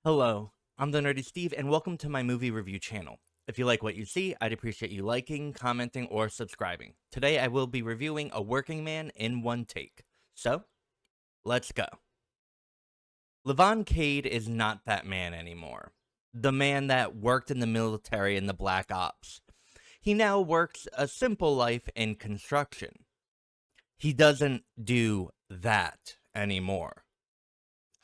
Hello, I'm TheNerdySteve, and welcome to my movie review channel. If you like what you see, I'd appreciate you liking, commenting, or subscribing. Today I will be reviewing A Working Man in One Take. So, let's go. Levon Cade is not that man anymore. The man that worked in the military in the Black Ops. He now works a simple life in construction. He doesn't do that anymore.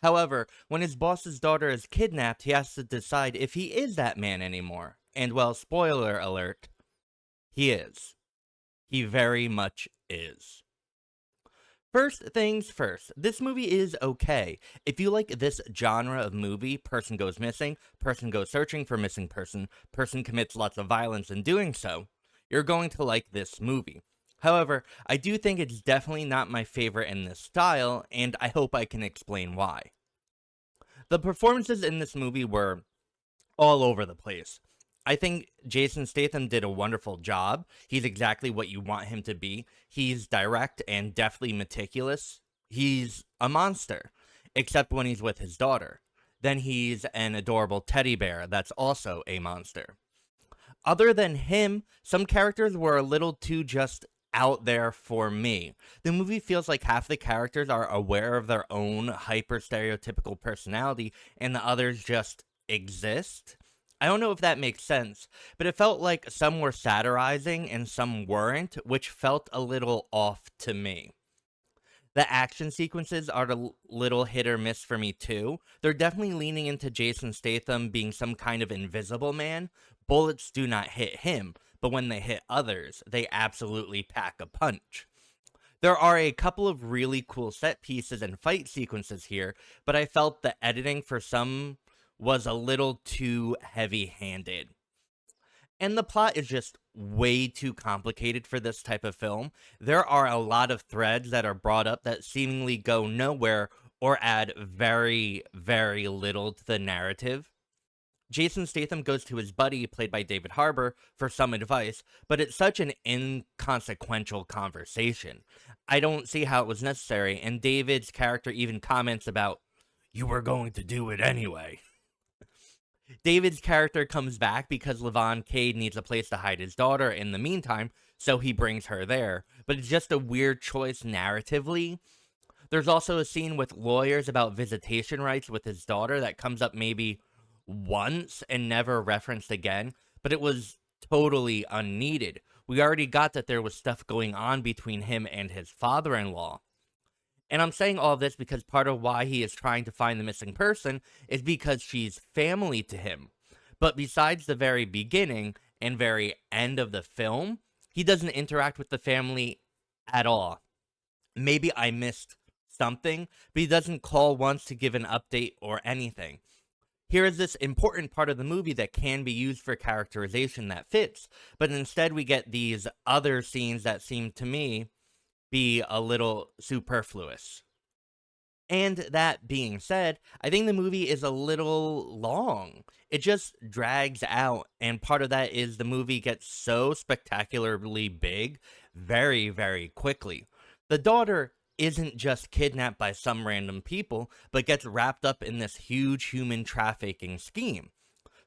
However, when his boss's daughter is kidnapped, he has to decide if he is that man anymore. And well, spoiler alert, he is. He very much is. First things first, this movie is okay. If you like this genre of movie, person goes missing, person goes searching for missing person, person commits lots of violence in doing so, you're going to like this movie. However, I do think it's definitely not my favorite in this style, and I hope I can explain why. The performances in this movie were all over the place. I think Jason Statham did a wonderful job. He's exactly what you want him to be. He's direct and deftly meticulous. He's a monster, except when he's with his daughter. Then he's an adorable teddy bear that's also a monster. Other than him, some characters were a little too just out there for me. The movie feels like half the characters are aware of their own hyper stereotypical personality and the others just exist. I don't know if that makes sense, but it felt like some were satirizing and some weren't, which felt a little off to me. The action sequences are a little hit or miss for me too. They're definitely leaning into Jason Statham being some kind of invisible man. Bullets do not hit him, but when they hit others, they absolutely pack a punch. There are a couple of really cool set pieces and fight sequences here, but I felt the editing for some was a little too heavy-handed. And the plot is just way too complicated for this type of film. There are a lot of threads that are brought up that seemingly go nowhere or add very, very little to the narrative. Jason Statham goes to his buddy, played by David Harbour, for some advice, but it's such an inconsequential conversation. I don't see how it was necessary, and David's character even comments about, "You were going to do it anyway." David's character comes back because Levon Cade needs a place to hide his daughter in the meantime, so he brings her there. But it's just a weird choice narratively. There's also a scene with lawyers about visitation rights with his daughter that comes up maybe once and never referenced again, but it was totally unneeded. We already got that there was stuff going on between him and his father-in-law. And I'm saying all this because part of why he is trying to find the missing person is because she's family to him. But besides the very beginning and very end of the film, he doesn't interact with the family at all. Maybe I missed something, but he doesn't call once to give an update or anything. Here is this important part of the movie that can be used for characterization that fits, but instead we get these other scenes that seem to me be a little superfluous. And that being said, I think the movie is a little long. It just drags out, and part of that is the movie gets so spectacularly big very, very quickly. The daughter isn't just kidnapped by some random people, but gets wrapped up in this huge human trafficking scheme.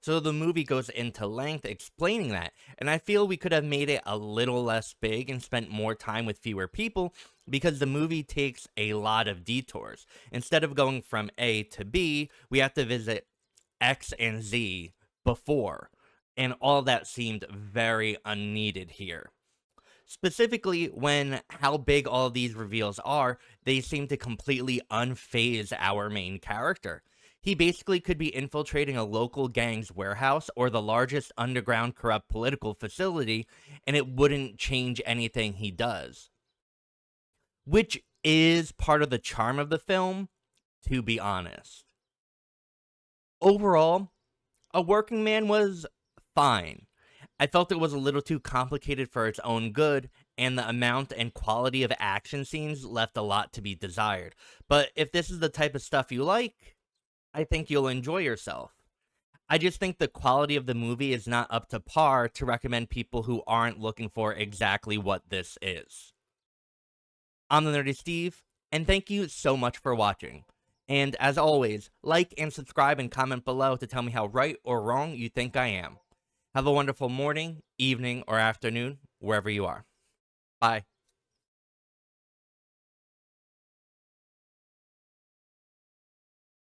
So the movie goes into length explaining that, and I feel we could have made it a little less big and spent more time with fewer people because the movie takes a lot of detours. Instead of going from A to B, we have to visit X and Z before, and all that seemed very unneeded here. Specifically, when how big all these reveals are, they seem to completely unfaze our main character. He basically could be infiltrating a local gang's warehouse or the largest underground corrupt political facility, and it wouldn't change anything he does. Which is part of the charm of the film, to be honest. Overall, A Working Man was fine. I felt it was a little too complicated for its own good, and the amount and quality of action scenes left a lot to be desired. But if this is the type of stuff you like, I think you'll enjoy yourself. I just think the quality of the movie is not up to par to recommend people who aren't looking for exactly what this is. I'm the Nerdy Steve, and thank you so much for watching. And as always, like and subscribe and comment below to tell me how right or wrong you think I am. Have a wonderful morning, evening, or afternoon, wherever you are. Bye.